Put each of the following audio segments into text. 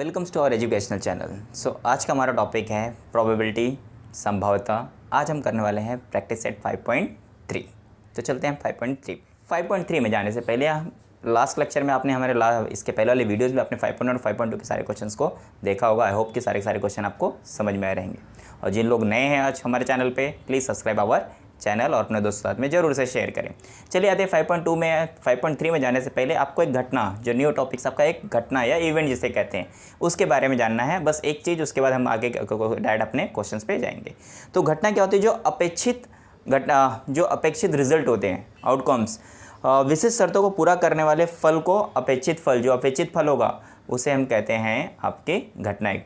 Welcomes to our educational channel. आज का हमारा टॉपिक है प्रोबेबिलिटी, संभाव्यता। आज हम करने वाले हैं प्रैक्टिस सेट 5.3। तो चलते हैं 5.3 में जाने से पहले लास्ट लेक्चर में आपने हमारे इसके पहले वाले वीडियोस में आपने 5.1 और 5.2 के सारे क्वेश्चंस को देखा होगा। आई होप कि सारे क्वेश्चन आपको समझ में आए रहेंगे। और जिन लोग नए हैं आज हमारे चैनल पे, प्लीज़ सब्सक्राइब आवर चैनल और अपने दोस्तों साथ में ज़रूर से शेयर करें। चलिए आते हैं 5.2 में। 5.3 में जाने से पहले आपको एक घटना, जो न्यू टॉपिक्स आपका एक घटना या इवेंट जिसे कहते हैं, उसके बारे में जानना है। बस एक चीज़, उसके बाद हम आगे डायरेक्ट अपने क्वेश्चंस पे जाएंगे। तो घटना क्या होती है? जो अपेक्षित रिजल्ट होते हैं, आउटकम्स, विशिष्ट शर्तों को पूरा करने वाले फल को अपेक्षित फल, जो अपेक्षित फल होगा उसे हम कहते हैं आपकी घटनाएं।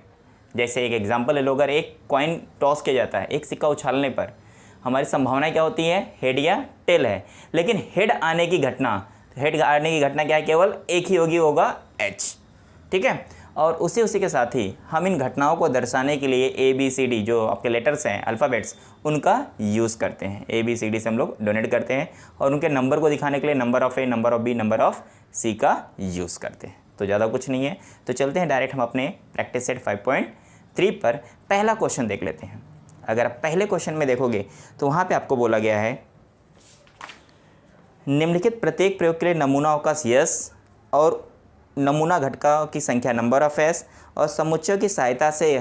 जैसे एक एग्जाम्पल ले लो, अगर एक कॉइन टॉस किया जाता है, एक सिक्का उछालने पर हमारी संभावनाएं क्या होती है? हेड या टेल है। लेकिन हेड आने की घटना क्या है? केवल एक ही होगा एच। ठीक है। और उसी के साथ ही हम इन घटनाओं को दर्शाने के लिए ABCD, जो आपके लेटर्स हैं, अल्फ़ाबेट्स, उनका यूज़ करते हैं। ABCD से हम लोग डोनेट करते हैं और उनके नंबर को दिखाने के लिए number of A, number of B, number of C का यूज़ करते हैं। तो ज़्यादा कुछ नहीं है। तो चलते हैं डायरेक्ट हम अपने प्रैक्टिस सेट 5.3 पर पहला क्वेश्चन देख लेते हैं। अगर आप पहले क्वेश्चन में देखोगे तो वहाँ पे आपको बोला गया है, निम्नलिखित प्रत्येक प्रयोग के लिए नमूना अवकाश यस और नमूना घटकों की संख्या नंबर ऑफ एस और समुच्चयों की सहायता से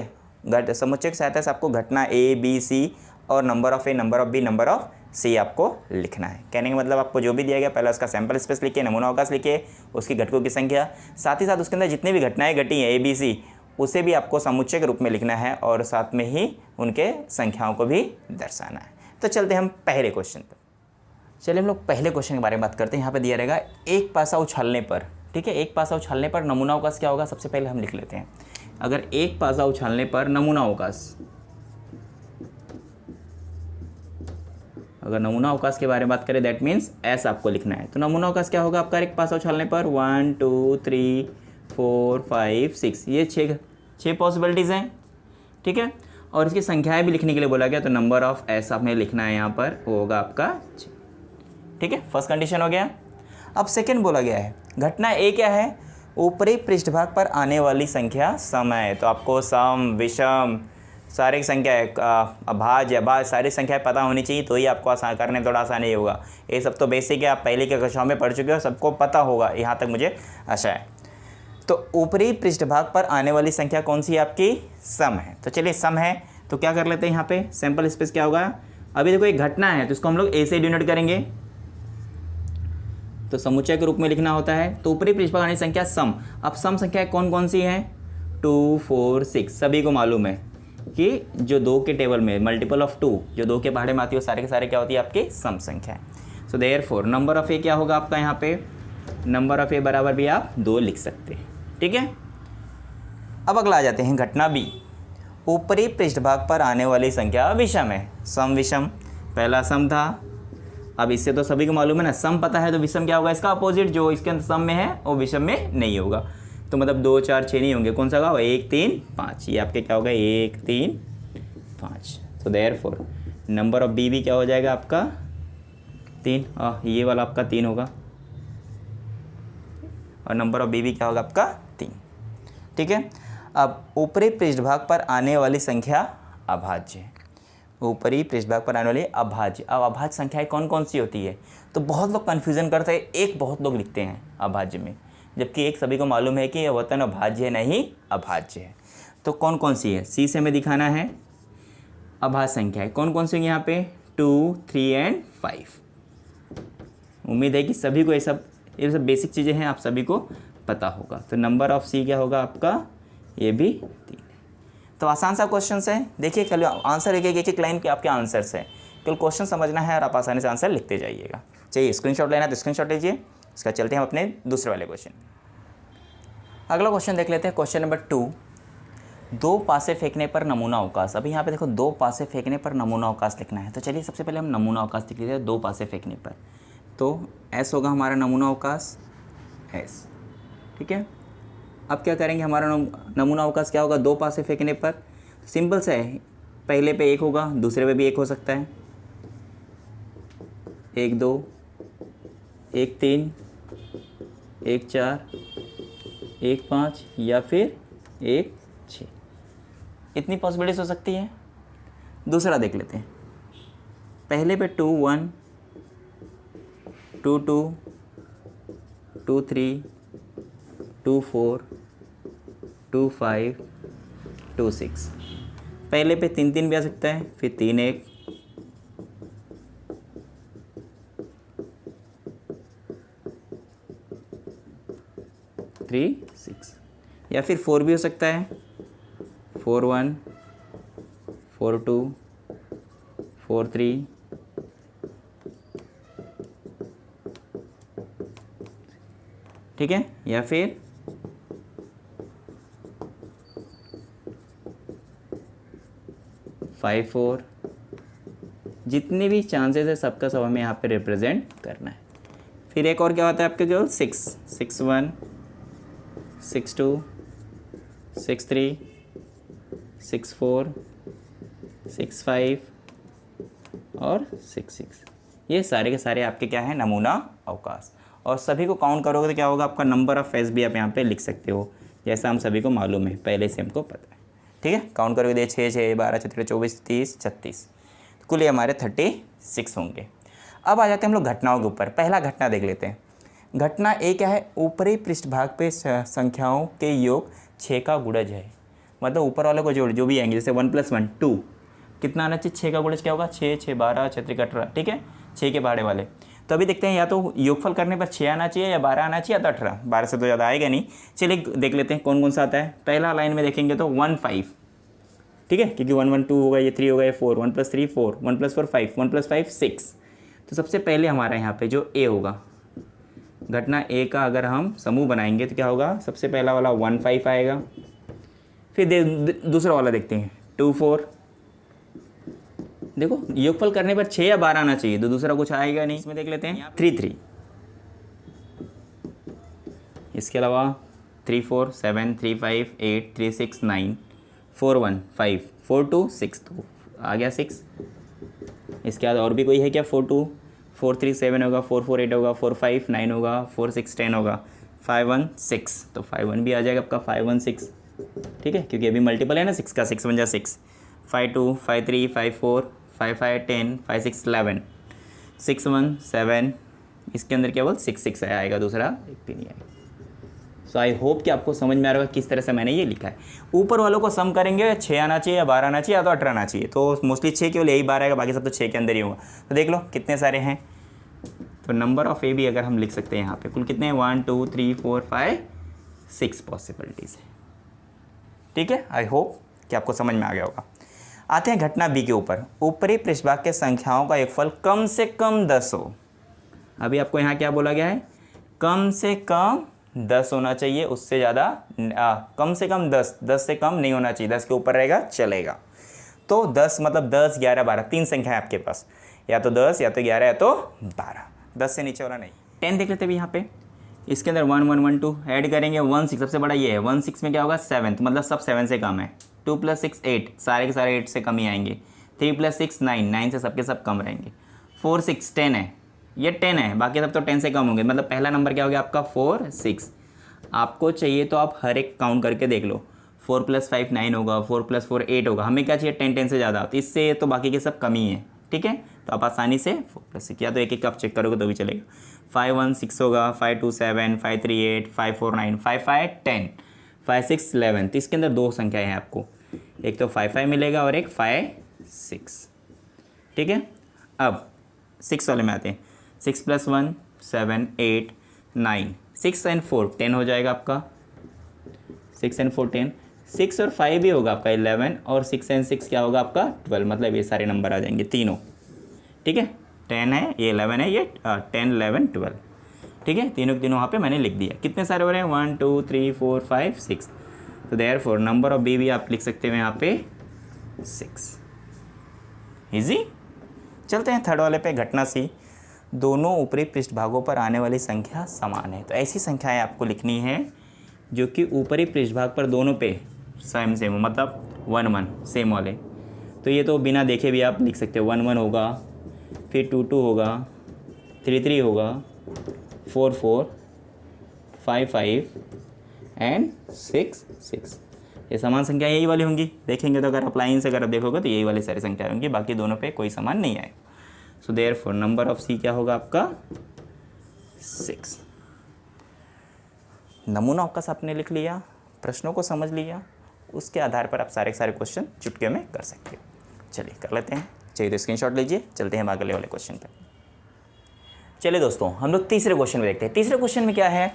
आपको घटना A, B, C और number of A, number of B, number of C आपको लिखना है। कहने का मतलब आपको जो भी दिया गया, पहले उसका सैंपल स्पेस लिखिए, नमूना अवकाश लिखिए, उसकी घटकों की संख्या, साथ ही साथ उसके अंदर जितनी भी घटनाएं घटी हैं A, B, C, उसे भी आपको समुच्चय के रूप में लिखना है और साथ में ही उनके संख्याओं को भी दर्शाना है। तो चलते हैं हम पहले क्वेश्चन पर। चलिए हम लोग पहले क्वेश्चन के बारे में बात करते हैं। यहाँ पे दिया रहेगा एक पासा उछालने पर। ठीक है, एक पासा उछालने पर नमूना अवकाश क्या होगा? सबसे पहले हम लिख लेते हैं। अगर एक पासा उछालने पर नमूना अवकाश, अगर नमूना अवकाश के बारे में बात करें, दैट मीन्स एस आपको लिखना है। तो नमूना अवकाश क्या होगा आपका? एक पासा उछालने पर 1 2 3 4 5 6, ये छः पॉसिबिलिटीज़ हैं। ठीक है। और इसकी संख्याएं भी लिखने के लिए बोला गया, तो नंबर ऑफ एस आपने लिखना है यहाँ पर, वो होगा आपका 6। ठीक है, फर्स्ट कंडीशन हो गया। अब सेकंड बोला गया है, घटना ए क्या है? ऊपरी पृष्ठभाग पर आने वाली संख्या सम है। तो आपको सम, विषम, सारी संख्या, अभाज्य, अभाज्य, सारी संख्याएं पता होनी चाहिए, तो ही आपको आसान करने में थोड़ा आसानी होगा। ये सब तो बेसिक है, आप पहले की कक्षाओं में पढ़ चुके हो, सबको पता होगा, यहाँ तक मुझे आशा है। तो ऊपरी पृष्ठभाग पर आने वाली संख्या कौन सी है आपकी? सम है। तो चलिए सम है तो क्या कर लेते हैं, यहाँ पे सैंपल स्पेस क्या होगा? अभी देखो एक घटना है तो इसको हम लोग ए से डिनोट करेंगे, तो समुच्चय के रूप में लिखना होता है। तो ऊपरी पृष्ठभाग आने संख्या सम। अब सम संख्या कौन कौन सी है? 2 4 6, सभी को मालूम है कि जो 2 के टेबल में मल्टीपल ऑफ 2, जो 2 के पहाड़े में आती है, वो सारे के सारे क्या होती है? आपकी सम संख्या है। सो देयरफॉर नंबर ऑफ ए क्या होगा आपका? यहाँ पे नंबर ऑफ ए बराबर भी आप 2 लिख सकते हैं। ठीक है। अब अगला आ जाते हैं घटना बी। ऊपरी पृष्ठभाग पर आने वाली संख्या विषम है। सम विषम, पहला सम था। अब इससे तो सभी को मालूम है ना, सम पता है तो विषम क्या होगा? इसका अपोजिट, जो इसके अंदर सम में है वो विषम में नहीं होगा। तो मतलब 2 4 6 नहीं होंगे, कौन सा होगा? 1 3 5, ये आपके क्या होगा? 1 3 5। तो देयरफॉर नंबर ऑफ बी भी क्या हो जाएगा आपका? 3। ये वाला आपका 3 होगा और नंबर ऑफ बी भी क्या होगा आपका? 3। ठीक है। अब ऊपरी पृष्ठभाग पर आने वाली संख्या अभाज्य, ऊपरी पृष्ठभाग पर आने वाली अभाज्य। अब अभाज्य संख्याएं कौन कौन सी होती है? तो बहुत लोग कन्फ्यूज़न करते हैं, एक बहुत लोग लिखते हैं अभाज्य में, जबकि एक सभी को मालूम है कि यह वतन अभाज्य नहीं अभाज्य है। तो कौन कौन सी है? सी से हमें दिखाना है अभाज्य संख्याएं कौन कौन सी होंगी यहाँ पे? 2 3 एंड 5। उम्मीद है कि सभी को ये सब बेसिक चीज़ें हैं, आप सभी को पता होगा। तो नंबर ऑफ सी क्या होगा आपका? ये भी 3 है। तो आसान सा क्वेश्चन है। देखिए कल आंसर एक लाइन के आपके आंसर्स है, कल क्वेश्चन समझना है और आप आसानी से आंसर लिखते जाइएगा। चाहिए स्क्रीनशॉट लेना तो स्क्रीनशॉट लीजिए। इसका चलते हैं अपने दूसरे वाले क्वेश्चन। अगला क्वेश्चन देख लेते हैं, क्वेश्चन नंबर 2। 2 पासे फेंकने पर नमूना अवकाश। अभी यहाँ पे देखो 2 पासे फेंकने पर नमूना अवकाश लिखना है। तो चलिए सबसे पहले हम नमूना अवकाश लिख लेते हैं 2 पासे फेंकने पर। तो एस होगा हमारा नमूना अवकाश, एस। ठीक है। अब क्या करेंगे, हमारा नमूना अवकाश क्या होगा? 2 पासे फेंकने पर। सिंपल सा है, पहले पे 1 होगा, दूसरे पे भी 1 हो सकता है। 1 2 1 3 1 4 1 5 या फिर 1 6, इतनी पॉसिबिलिटीज हो सकती है। दूसरा देख लेते हैं, पहले पे 2 1 2 2 2 3 2 4 2 5 2 6, पहले पे 3 3 भी आ सकता है, फिर 3 1 3 6, या फिर 4 भी हो सकता है, 4 1 4 2 4 3 ठीक है, या फिर 5 4, जितने भी चांसेस है सबका सब हमें यहाँ पे रिप्रेजेंट करना है। फिर एक और क्या होता है आपके केवल 6 6 1 6 2 6 3 6 4 6 5 और 6 6, ये सारे के सारे आपके क्या है नमूना अवकाश। और सभी को काउंट करोगे तो क्या होगा, आपका नंबर ऑफ फेस भी आप यहाँ पे लिख सकते हो, जैसा हम सभी को मालूम है, पहले से हमको पता है। ठीक है, काउंट करोगे दे 6 6 12 14 24 30 36, कुल ये हमारे 36 होंगे। अब आ जाते हैं हम लोग घटनाओं के ऊपर। पहला घटना देख लेते हैं। घटना ए क्या है, ऊपरी पृष्ठभाग पे संख्याओं के योग 6 का गुणज है, मतलब ऊपर वाले को जोड़ जो भी आएंगे, जैसे 1 + 1 2, कितना आना चाहिए, 6 का गुणज क्या होगा, 6 6 12 6 18, ठीक है, 6 के बाड़े वाले। तो अभी देखते हैं या तो योगफल करने पर 6 आना चाहिए या 12 आना चाहिए या तो 18, 12 से तो ज़्यादा आएगा नहीं। चलिए देख लेते हैं कौन कौन सा आता है। पहला लाइन में देखेंगे तो 1 5, ठीक है, क्योंकि 1 1 2 होगा, ये 3 होगा, ये 4, 1 + 3 4, 1 + 4 5, 1 + 5 6। तो सबसे पहले हमारा यहाँ पे जो ए होगा, घटना ए का अगर हम समूह बनाएंगे तो क्या होगा, सबसे पहला वाला 1 5 आएगा। फिर दूसरा वाला देखते हैं 2 4, देखो योगफल करने पर 6 या 12 आना चाहिए, तो दूसरा कुछ आएगा नहीं। इसमें देख लेते हैं 3 3, इसके अलावा 3 4 7 3 5 8 3 6 9 4 1 5 4 2 6, तो आ गया 6। इसके बाद और भी कोई है क्या, 4 2 4 3 7 होगा, 4 4 8 होगा, 4 5 9 होगा, 4 6 10 होगा, 5 1 6, तो 5 1 भी आ जाएगा आपका, 5 1 6, ठीक है, क्योंकि अभी मल्टीपल है ना 6 का, 6 1 जा 6, 5 2 5 3 5 4 5 5 10 5 6 11 6 1 7, इसके अंदर केवल 6 6 आएगा, दूसरा एक भी नहीं आएगा। सो आई होप कि आपको समझ में आ रहा होगा किस तरह से मैंने ये लिखा है। ऊपर वालों को सम करेंगे, 6 आना चाहिए या 12 आना चाहिए या तो 18 आना चाहिए, तो मोस्टली 6 केवल यही 12 आएगा, बाकी सब तो 6 के अंदर ही होगा। तो देख लो कितने सारे हैं। तो नंबर ऑफ ए भी अगर हम लिख सकते हैं यहाँ पे, कुल कितने हैं, 1 2 3 4 5 6 पॉसिबिलिटीज़ है। ठीक है, आई होप कि आपको समझ में आ गया होगा। आते हैं घटना बी के ऊपर। ऊपरी पृष्ठभाग के संख्याओं का योगफल कम से कम 10 हो। अभी आपको यहाँ क्या बोला गया है, कम से कम 10 होना चाहिए, उससे ज़्यादा कम से कम 10, 10 से कम नहीं होना चाहिए, 10 के ऊपर रहेगा चलेगा। तो 10 मतलब 10 11 12, 3 संख्या है आपके पास, या तो 10 या तो 11 या तो 12, 10 से नीचे वाला नहीं। 10 देख लेते हैं यहाँ पे, इसके अंदर 1 1 1 2 ऐड करेंगे, 1 6, सबसे बड़ा ये है, 1 6 में क्या होगा 7, मतलब सब 7 से कम है। 2 + 6 8, सारे के सारे 8 से कम ही आएंगे। 3 + 6 9, 9 से सबके सब कम रहेंगे। 4 6 10 है, ये 10 है, बाकी सब तो 10 से कम होंगे, मतलब पहला नंबर क्या हो गया आपका 4 6। आपको चाहिए तो आप हर एक काउंट करके देख लो, 4 + 5 9 होगा, 4 + 4 8 होगा, हमें क्या चाहिए 10 10 से ज़्यादा, तो इससे तो बाकी के सब कम ही है। ठीक है, तो आप आसानी से 4 + 6 या तो एक एक आप चेक करोगे तो भी चलेगा। 5 1 6 होगा, 5 2 7, 5 3 8, 5 4 9, 5 5 10, 5 6 11। तो इसके अंदर दो संख्याएं हैं आपको, एक तो 5 5 मिलेगा और एक 5 6। ठीक है, अब 6 वाले में आते हैं। 6 + 1 7 8 9, 6 और 4 10 हो जाएगा आपका, 6 और 4 10, 6 और 5 भी होगा आपका 11, और 6 और 6 क्या होगा आपका 12, मतलब ये सारे नंबर आ जाएंगे तीनों। ठीक है, 10 है, ये 11 है, ये 10 11 12। ठीक है, तीनों के तीनों वहाँ पे मैंने लिख दिया। कितने सारे हो रहे हैं, 1 2 3 4 5 6। तो देयरफॉर नंबर ऑफ बी भी आप लिख सकते हो यहाँ पे 6। इजी। चलते हैं थर्ड वाले पे, घटना सी। दोनों ऊपरी पृष्ठभागों पर आने वाली संख्या समान है। तो ऐसी संख्याएं आपको लिखनी है जो कि ऊपरी पृष्ठभाग पर दोनों पे सेम सेम हो, मतलब 1 1 सेम वाले। तो ये तो बिना देखे भी आप लिख सकते हो, 1 1 होगा, फिर 2 2 होगा, 3 3 होगा, 4 4 5 5 एंड 6 6। ये समान संख्या यही वाली होंगी, देखेंगे तो अगर आप लाइन से अगर आप देखोगे तो यही वाली सारी संख्या होंगी, बाकी दोनों पे कोई समान नहीं आएगा। सो देयरफॉर नंबर ऑफ सी क्या होगा आपका 6। नमूना अवकाश आपने लिख लिया, प्रश्नों को समझ लिया, उसके आधार पर आप सारे के सारे क्वेश्चन चुटकियों में कर सकते हो। चलिए कर लेते हैं, चाहिए तो स्क्रीनशॉट लीजिए, चलते हैं अगले वाले क्वेश्चन पर। चलिए दोस्तों हम लोग तीसरे क्वेश्चन में देखते हैं। तीसरे क्वेश्चन में क्या है,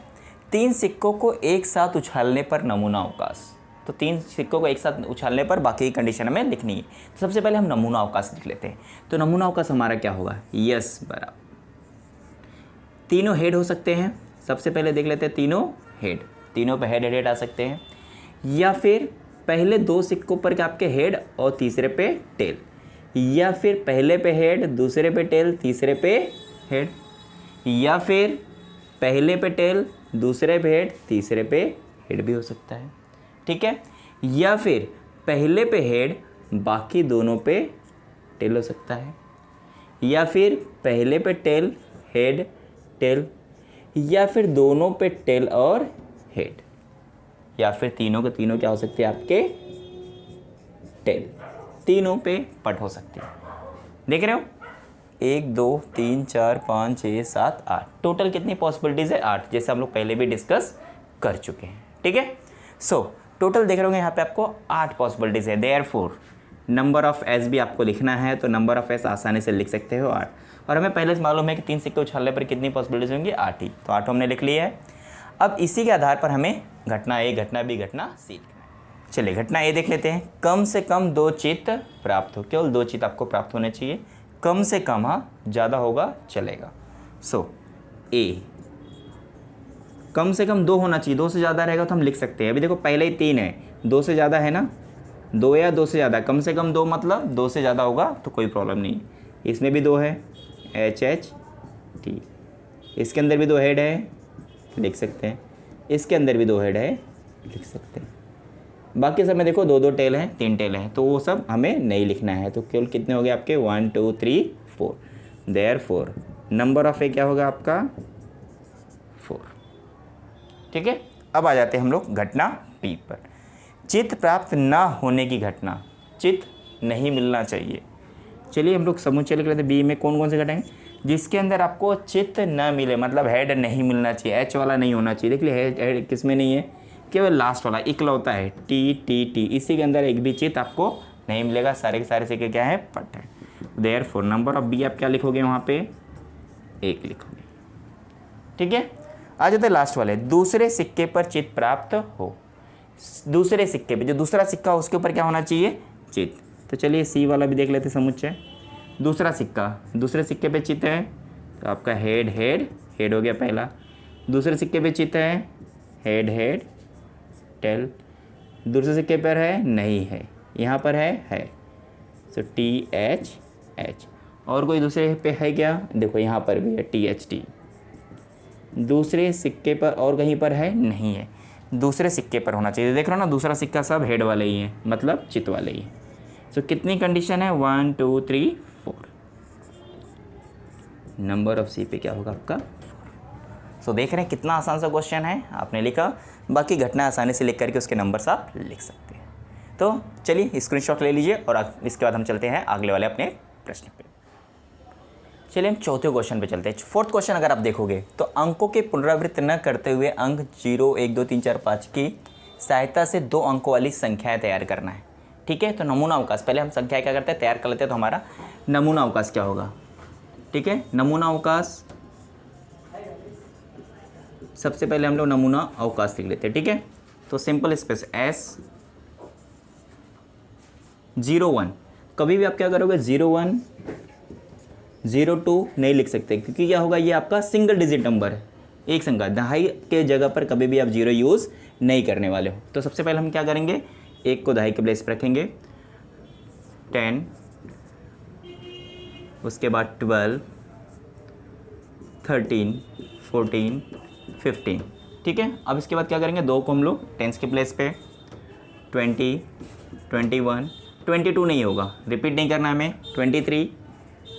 3 सिक्कों को एक साथ उछालने पर नमूना अवकाश। तो 3 सिक्कों को एक साथ उछालने पर बाकी की कंडीशन हमें लिखनी है। तो सबसे पहले हम नमूना अवकाश लिख लेते हैं। तो नमूना अवकाश हमारा क्या होगा, यस बराबर तीनों हेड हो सकते हैं। सबसे पहले देख लेते हैं तीनों हेड, तीनों पे हेड आ सकते हैं, या फिर पहले 2 सिक्कों पर आपके हेड और तीसरे पे टेल, या फिर पहले पे हेड दूसरे पे टेल तीसरे पे हेड, या फिर पहले पे टेल दूसरे पे हेड तीसरे पे हेड भी हो सकता है, ठीक है। या फिर पहले पे हेड बाकी दोनों पे टेल हो सकता है, या फिर पहले पे टेल हेड टेल, या फिर दोनों पे टेल और हेड, या फिर तीनों के तीनों क्या हो सकते हैं आपके टेल, तीनों पे पट हो सकती है। देख रहे हो 1 2 3 4 5 6 7 8, टोटल कितनी पॉसिबिलिटीज़ है 8, जैसे हम लोग पहले भी डिस्कस कर चुके हैं, ठीक है। सो टोटल देख रहे होंगे यहाँ पे आपको 8 पॉसिबिलिटीज़ है। देयरफॉर नंबर ऑफ एस भी आपको लिखना है, तो नंबर ऑफ एस आसानी से लिख सकते हो 8, और हमें पहले से मालूम है कि 3 सिक्के उछालने पर कितनी पॉसिबिलिटीज़ होंगी 8 ही, तो 8 हमने लिख लिया है। अब इसी के आधार पर हमें घटना ए घटना बी घटना सी लिखना है। चलिए घटना ए देख लेते हैं। कम से कम 2 चित्त प्राप्त हो, केवल 2 चित्त आपको प्राप्त होने चाहिए, कम से कम, हाँ ज़्यादा होगा चलेगा। सो ए कम से कम 2 होना चाहिए, 2 से ज़्यादा रहेगा तो हम लिख सकते हैं। अभी देखो पहले ही 3 है, 2 से ज़्यादा है ना, 2 या 2 से ज़्यादा, कम से कम 2 मतलब 2 से ज़्यादा होगा तो कोई प्रॉब्लम नहीं। इसमें भी 2 है, एच एच टी, इसके अंदर भी 2 हेड है, लिख सकते हैं, इसके अंदर भी 2 हेड है, लिख सकते हैं। बाकी सब में देखो 2 टेल हैं 3 टेल हैं, तो वो सब हमें नहीं लिखना है। तो केवल कितने हो गए आपके 1 2 3 4। देयरफॉर नंबर ऑफ ए क्या होगा आपका 4, ठीक है। अब आ जाते हैं हम लोग घटना पी पर। चित्त प्राप्त ना होने की घटना, चित्त नहीं मिलना चाहिए। चलिए हम लोग समूचे लिख लेते हैं। बी में कौन कौन से घटाएंगे, जिसके अंदर आपको चित्त न मिले, मतलब हेड नहीं मिलना चाहिए, एच वाला नहीं होना चाहिए। देख लिया हेड किस में नहीं है, केवल लास्ट वाला इकलौता है टी टी टी, इसी के अंदर एक भी चित्त आपको नहीं मिलेगा। सारे के सारे सिक्के क्या है पट है। देयरफॉर नंबर ऑफ बी आप क्या लिखोगे वहाँ पे 1 लिखोगे, ठीक है। आ जाते हैं लास्ट वाले, दूसरे सिक्के पर चित्त प्राप्त हो। दूसरे सिक्के पे जो दूसरा सिक्का हो उसके ऊपर क्या होना चाहिए चित्त। तो चलिए सी वाला भी देख लेते समुच्चय। दूसरा सिक्का, दूसरे सिक्के पे चित्त है तो आपका हेड हेड हेड हो गया पहला। दूसरे सिक्के पे चित्त है हेड हेड टेल। दूसरे सिक्के पर है नहीं है, यहाँ पर है। So T H H. और कोई दूसरे पे है क्या, देखो यहाँ पर भी है टी एच टी। दूसरे सिक्के पर और कहीं पर है नहीं है, दूसरे सिक्के पर होना चाहिए। देख रहे हो ना, दूसरा सिक्का सब हेड वाले ही हैं, मतलब चित्त वाले ही। सो कितनी कंडीशन है 1 2 3 4। नंबर ऑफ सी पे क्या होगा आपका 4। सो देख रहे हैं कितना आसान सा क्वेश्चन है, आपने लिखा, बाकी घटना आसानी से लिख करके उसके नंबर्स आप लिख सकते हैं। तो चलिए स्क्रीनशॉट ले लीजिए और इसके बाद हम चलते हैं अगले वाले अपने प्रश्न पे। चलिए हम चौथे क्वेश्चन पे चलते हैं। फोर्थ क्वेश्चन अगर आप देखोगे तो अंकों के पुनरावृत्त न करते हुए अंक 0 1 2 3 4 5 की सहायता से 2 अंकों वाली संख्याएं तैयार करना है, ठीक है। तो नमूना अवकाश, पहले हम संख्या क्या करते हैं तैयार कर लेते हैं। तो हमारा नमूना अवकाश क्या होगा, ठीक है। नमूना अवकाश सबसे पहले हम लोग नमूना अवकाश लिख लेते हैं, ठीक है। तो सिंपल स्पेस S 0 1, कभी भी आप क्या करोगे 0 1 0 2 नहीं लिख सकते, क्योंकि क्या होगा ये आपका सिंगल डिजिट नंबर है, एक संख्या। दहाई के जगह पर कभी भी आप 0 यूज़ नहीं करने वाले हो। तो सबसे पहले हम क्या करेंगे, 1 को दहाई के प्लेस पर रखेंगे, 10, उसके बाद 12 13 14 15, ठीक है। अब इसके बाद क्या करेंगे, 2 को हम लोग टेंस के प्लेस पे, 20 21 22 नहीं होगा, रिपीट नहीं करना हमें, 23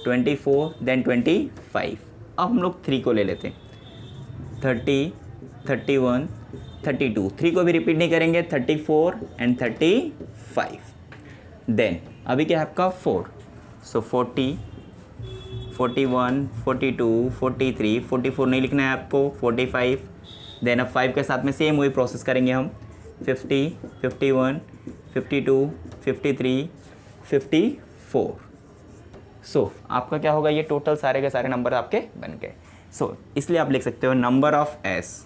24 देन 25। अब हम लोग 3 को ले लेते हैं, 30 31 32, 3 को भी रिपीट नहीं करेंगे, 34 एंड 35। देन अभी क्या है आपका 4, सो 40, 41, 42, 43, 44 नहीं लिखना है आपको, 45। देन अब 5 के साथ में सेम वही प्रोसेस करेंगे हम, 50, 51, 52, 53, 54। सो आपका क्या होगा, ये टोटल सारे के सारे नंबर आपके बन गए। सो इसलिए आप लिख सकते हो नंबर ऑफ एस,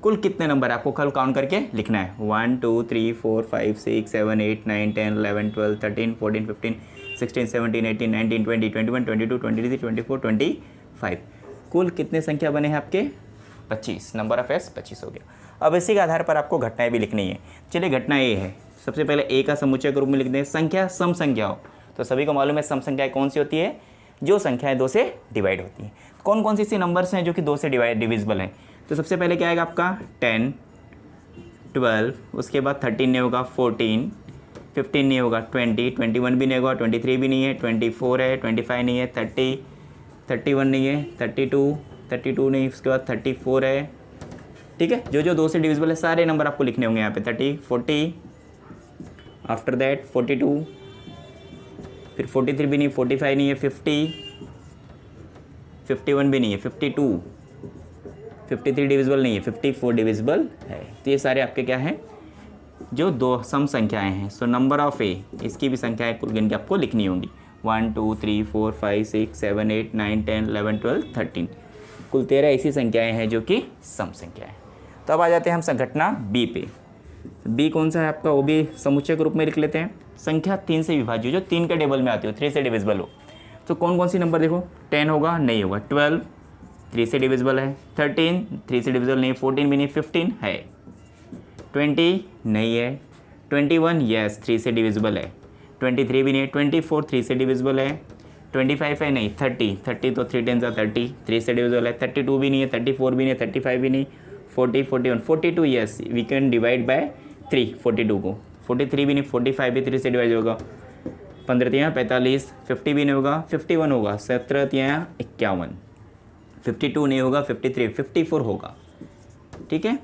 कुल कितने नंबर आपको कल काउंट करके लिखना है, 1 2 3 4 5 6 7 8 9 10 11 12 13 14 15 16 17 18 19 20 21 22 23 24 25। कुल कितने संख्या बने हैं आपके, 25। नंबर ऑफ एस 25 हो गया। अब इसी के आधार पर आपको घटनाएं भी लिखनी है। चलिए घटना ए है, सबसे पहले ए का समुच्चय के रूप में लिख दें। संख्या सम संख्या हो तो सभी को मालूम है सम संख्याएं कौन सी होती है, जो संख्याएं 2 से डिवाइड होती हैं। कौन कौन सी ऐसी नंबर्स हैं जो कि 2 से डिविजिबल हैं, तो सबसे पहले क्या आएगा आपका 10, 12, उसके बाद 13 नहीं होगा, 14, 15 नहीं होगा, 20, 21 भी नहीं होगा, 23 भी नहीं है, 24 है, 25 नहीं है, 30, 31 नहीं है, 32 नहीं, उसके बाद 34 है। ठीक है, जो जो 2 से डिविजिबल है सारे नंबर आपको लिखने होंगे यहाँ पे, 30, 40, आफ्टर दैट 42, फिर 43 भी नहीं, 45 नहीं है, 50, 51 भी नहीं है, 52, 53 डिविजिबल नहीं है, 54 डिविजिबल है। तो ये सारे आपके क्या हैं, जो 2 सम संख्याएं हैं। सो नंबर ऑफ ए, इसकी भी संख्याएं कुल गिन के आपको लिखनी होंगी, 1 2 3 4 5 6 7 8 9 10 11 12 13, कुल 13 ऐसी संख्याएं हैं जो कि सम संख्याएं। तो अब आ जाते हैं हम संघटना बी पे। बी कौन सा है आपका, वो भी समुच्चय के रूप में लिख लेते हैं। संख्या 3 से विभाज्य, जो 3 के टेबल में आती हो, 3 से डिविजिबल हो। तो कौन कौन सी नंबर देखो, 10 होगा, नहीं होगा, 12 3 से डिविजिबल है, 13 3 से डिविजिबल नहीं, 14 भी नहीं, 15 है, 20 नहीं है, 21 यस 3 से डिविजिबल है, 23 भी नहीं है, 24 3 से डिविजिबल है, 25 है नहीं, 30 तो 3 10 30 3 से डिविजिबल है, 32 भी नहीं है, 34 भी नहीं है, 35 भी नहीं, 40 41 42 yes we can divide by 3 42 को, 43 भी नहीं, 45 भी 3 से डिवाइड होगा, 15 3 45, 50 भी नहीं होगा, 51 होगा, 17 3 51, 52 नहीं होगा, 53 54 होगा। ठीक है,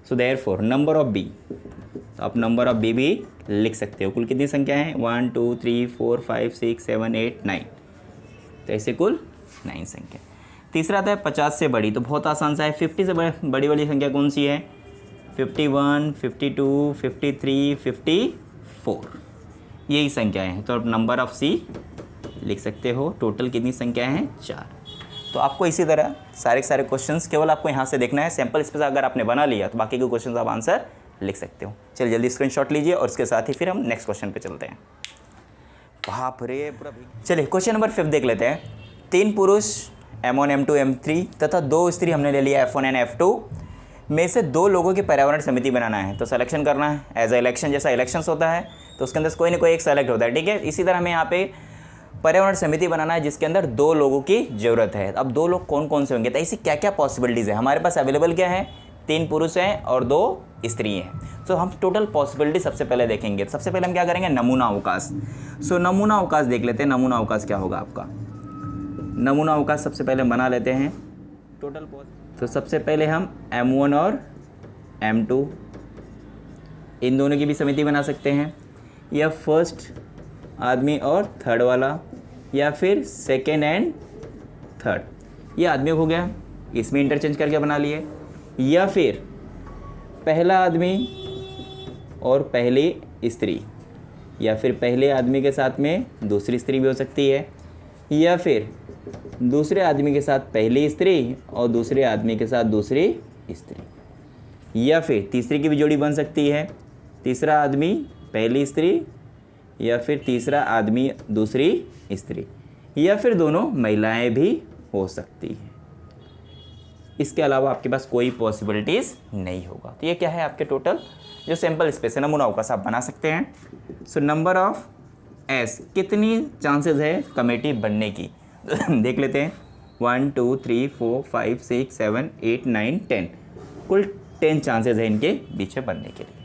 so therefore number of B, तो आप नंबर ऑफ बी भी लिख सकते हो। कुल कितनी संख्या है, 1 2 3 4 5 6 7 8 9, तो ऐसे कुल 9 संख्या। तीसरा आता है 50 से बड़ी, तो बहुत आसान सा है। 50 से बड़ी वाली संख्या कौन सी है, 51 52 53 54, यही संख्याएं हैं। तो आप नंबर ऑफ सी लिख सकते हो। टोटल कितनी संख्याएं हैं, 4। तो आपको इसी तरह सारे के सारे क्वेश्चंस केवल आपको यहाँ से देखना है। सैम्पल स्पेस अगर आपने बना लिया तो बाकी के क्वेश्चंस आप आंसर लिख सकते हो। चलिए जल्दी स्क्रीनशॉट लीजिए और इसके साथ ही फिर हम नेक्स्ट क्वेश्चन पे चलते हैं। बाप रे पूरा। चलिए क्वेश्चन नंबर 5 देख लेते हैं। 3 पुरुष M1 M2 M3 तथा 2 स्त्री हमने ले लिया F1 एंड F2 में से 2 लोगों की पर्यावरण समिति बनाना है। तो सिलेक्शन करना है एज ए इलेक्शन, जैसा इलेक्शंस होता है तो उसके अंदर कोई ना कोई एक सेलेक्ट होता है। ठीक है, इसी तरह हमें यहाँ पे पर्यावरण समिति बनाना है जिसके अंदर 2 लोगों की ज़रूरत है। अब 2 लोग कौन कौन से होंगे, तो ऐसी क्या क्या पॉसिबिलिटीज़ है हमारे पास अवेलेबल, क्या है, 3 पुरुष हैं और 2 स्त्री हैं। तो हम टोटल पॉसिबिलिटी सबसे पहले देखेंगे। सबसे पहले हम क्या करेंगे, नमूना अवकाश। सो नमूना अवकाश देख लेते हैं। नमूना अवकाश क्या होगा आपका, नमूना अवकाश सबसे पहले बना लेते हैं टोटल। तो सबसे पहले हम M1 और M2 इन दोनों की भी समिति बना सकते हैं, या फर्स्ट आदमी और थर्ड वाला, या फिर सेकेंड एंड थर्ड, ये आदमी हो गया, इसमें इंटरचेंज करके बना लिए, या फिर पहला आदमी और पहली स्त्री, या फिर पहले आदमी के साथ में दूसरी स्त्री भी हो सकती है, या फिर दूसरे आदमी के साथ पहली स्त्री और दूसरे आदमी के साथ दूसरी स्त्री, या फिर तीसरी की भी जोड़ी बन सकती है, तीसरा आदमी पहली स्त्री या फिर तीसरा आदमी दूसरी स्त्री, या फिर दोनों महिलाएं भी हो सकती हैं। इसके अलावा आपके पास कोई पॉसिबिलिटीज़ नहीं होगा। तो ये क्या है आपके टोटल जो सैम्पल स्पेस है, नमूना अवकाश आप बना सकते हैं। सो नंबर ऑफ एस, कितनी चांसेस है कमेटी बनने की देख लेते हैं। 1 2 3 4 5 6 7 8 9 10, कुल 10 चांसेस है इनके बीच में बनने के लिए।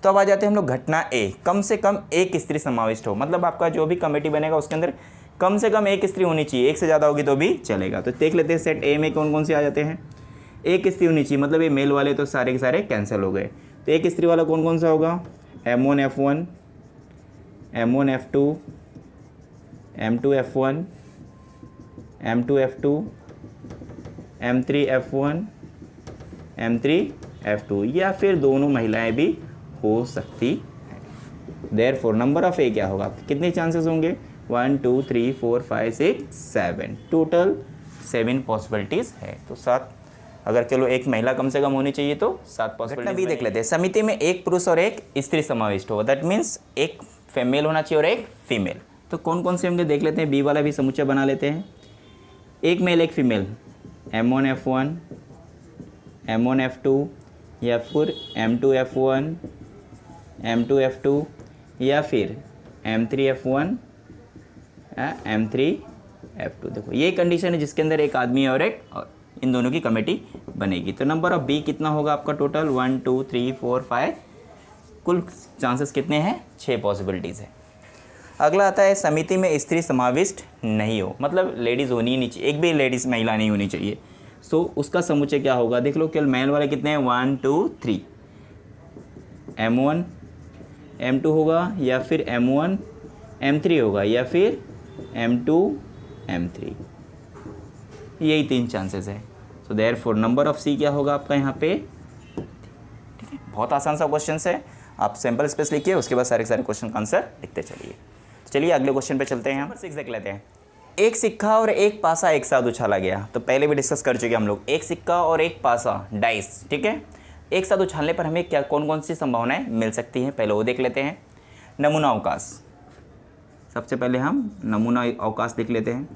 तो अब आ जाते हैं हम लोग घटना ए, कम से कम एक स्त्री समाविष्ट हो। मतलब आपका जो भी कमेटी बनेगा उसके अंदर कम से कम एक स्त्री होनी चाहिए, एक से ज़्यादा होगी तो भी चलेगा। तो देख लेते हैं सेट ए में कौन कौन से आ जाते हैं। एक स्त्री होनी चाहिए, मतलब ये मेल वाले तो सारे के सारे कैंसिल हो गए। तो एक स्त्री वाला कौन कौन सा होगा, M1 F1, M1 F2, M2 F1, M2 F2, M3 F1, M3 F2, या फिर दोनों महिलाएं भी हो सकती हैं। देयरफॉर नंबर ऑफ ए क्या होगा, कितने चांसेस होंगे, 1 2 3 4 5 6 7, टोटल 7 पॉसिबिलिटीज़ है। तो 7, अगर चलो एक महिला कम से कम होनी चाहिए तो 7 पॉसिबिलिटीज भी देख लेते हैं। समिति में एक पुरुष और एक स्त्री समाविष्ट होगा, दैट मीन्स एक मेल होना चाहिए और एक फीमेल। तो कौन कौन से होंगे देख लेते हैं, बी वाला भी समुच्चय बना लेते हैं। एक मेल एक female, M1 F1, M1 F2, या फिर M2 F1, M2 F2, या फिर M3 F1, M3 F2। देखो ये कंडीशन है जिसके अंदर एक आदमी और एक और इन दोनों की कमेटी बनेगी। तो नंबर ऑफ बी कितना होगा आपका टोटल, 1 2 3 4 5, कुल चांसेस कितने हैं, 6 पॉसिबिलिटीज़ है। अगला आता है समिति में स्त्री समाविष्ट नहीं हो, मतलब लेडीज़ होनी ही नहीं चाहिए, एक भी लेडीज़ महिला नहीं होनी चाहिए। सो उसका समुच्चय क्या होगा, देख लो केवल मेल वाले कितने हैं, 1 2 3, M1 M2 होगा, या फिर M1 M3 होगा, या फिर M2 M3, यही 3 चांसेस है। सो देयरफॉर नंबर ऑफ सी क्या होगा आपका यहाँ पे, ठीक है। बहुत आसान सा क्वेश्चन है, आप सैम्पल स्पेस लिखिए, उसके बाद सारे सारे क्वेश्चन का आंसर लिखते चलिए। तो चलिए अगले क्वेश्चन पे चलते हैं। नंबर 6 देख लेते हैं। एक सिक्का और एक पासा एक साथ उछाला गया, तो पहले भी डिस्कस कर चुके हम लोग, एक सिक्का और एक पासा डाइस, ठीक है, एक साथ उछालने पर हमें क्या कौन कौन सी संभावनाएं मिल सकती हैं, पहले वो देख लेते हैं। नमूना अवकाश, सबसे पहले हम नमूना अवकाश देख लेते हैं,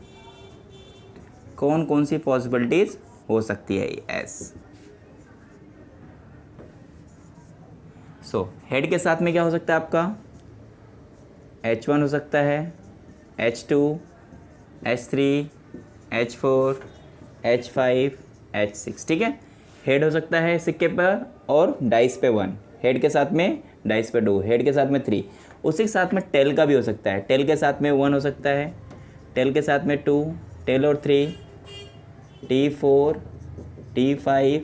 कौन कौन सी पॉसिबिलिटीज़ हो सकती है। एस हेड के साथ में क्या हो सकता है आपका, H1 हो सकता है, H2, H3, H4, H5, H6, ठीक है। हेड हो सकता है सिक्के पर और डाइस पे 1, हेड के साथ में डाइस पे 2, हेड के साथ में 3, उसी के साथ में टेल का भी हो सकता है, टेल के साथ में 1 हो सकता है, टेल के साथ में 2, टेल और 3, T4, T5,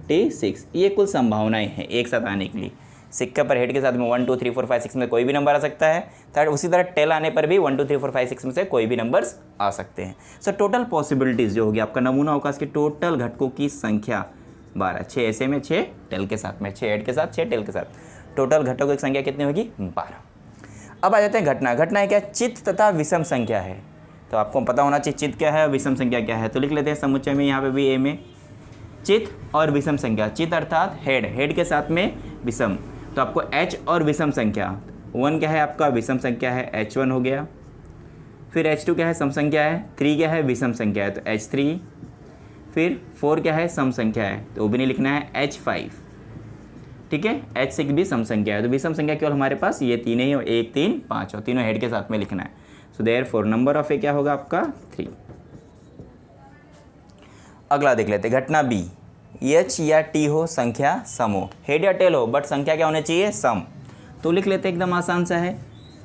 T6, ये कुल संभावनाएं हैं एक साथ आने के लिए। सिक्का पर हेड के साथ में 1 2 3 4 5 6 में कोई भी नंबर आ सकता है, थर्ड उसी तरह टेल आने पर भी 1 2 3 4 5 6 में से कोई भी नंबर्स आ सकते हैं। सो टोटल पॉसिबिलिटीज़ जो होगी आपका नमूना अवकाश के टोटल घटकों की संख्या 12, 6 ऐसे में, 6 टेल के साथ में, 6 हेड के साथ, 6 टेल के साथ, टोटल घटकों की संख्या कितनी होगी, 12। अब आ जाते हैं घटना। घटना है क्या, चित्त तथा विषम संख्या है, तो आपको पता होना चाहिए चित्त क्या है, विषम संख्या क्या है। तो लिख लेते हैं समुच्चय में, यहाँ पे भी ए में चित्त और विषम संख्या। चित्त अर्थात हेड, हेड के साथ में विषम, तो आपको H और विषम संख्या, 1 क्या है आपका विषम संख्या है, H1 हो गया, फिर H2 क्या है सम संख्या है, 3 क्या है विषम संख्या है तो H3, फिर 4 क्या है सम संख्या है तो वो भी नहीं लिखना है H5, ठीक है। H6 भी सम संख्या है, तो विषम संख्या केवल हमारे पास ये 3 ही, 1 3 5, और तीनों हेड के साथ में लिखना है। सो देयरफॉर नंबर ऑफ ए क्या होगा आपका 3। अगला देख लेते हैं घटना बी, H या T हो, संख्या सम हो, हेड या टेल हो बट संख्या क्या होनी चाहिए, सम। तो लिख लेते हैं, एकदम आसान सा है,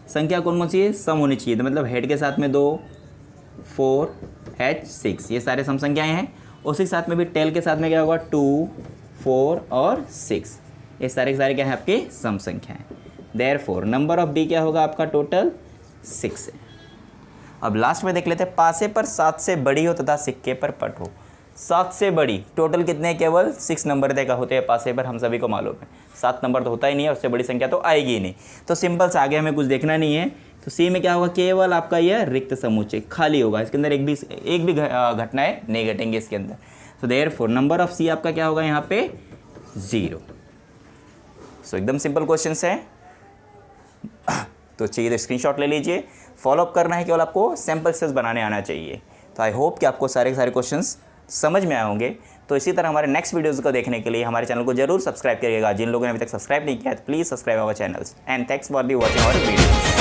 संख्या कौन कौन सी है, सम होनी चाहिए, तो मतलब हेड के साथ में 2 4 H6, ये सारे सम संख्याएं हैं। उसी के साथ में भी टेल के साथ में क्या होगा 2 4 और 6, ये सारे के सारे क्या है आपके सम संख्याएं। देयरफॉर नंबर ऑफ डी क्या होगा आपका टोटल 6 है। अब लास्ट में देख लेते हैं, पासे पर 7 से बड़ी हो तथा सिक्के पर पट हो। 7 से बड़ी, टोटल कितने, केवल 6 नंबर तक होते हैं पासे पर, हम सभी को मालूम है 7 नंबर तो होता ही नहीं है, उससे बड़ी संख्या तो आएगी ही नहीं। तो सिंपल से आगे हमें कुछ देखना नहीं है। तो सी में क्या होगा, केवल आपका यह रिक्त समुच्चय खाली होगा, इसके अंदर एक भी घटनाएं नहीं घटेंगे इसके अंदर। तो देयरफॉर नंबर ऑफ सी आपका क्या होगा यहाँ पे 0। सो एकदम सिंपल क्वेश्चन है, तो चाहिए तो स्क्रीनशॉट ले लीजिए, फॉलोअप करना है, केवल आपको सैम्पल स्पेस बनाने आना चाहिए। तो आई होप कि आपको सारे के सारे क्वेश्चंस समझ में आए होंगे। तो इसी तरह हमारे नेक्स्ट वीडियोस को देखने के लिए हमारे चैनल को जरूर सब्सक्राइब करिएगा। जिन लोगों ने अभी तक सब्सक्राइब नहीं किया है तो please subscribe our channels and thanks for the watching our videos.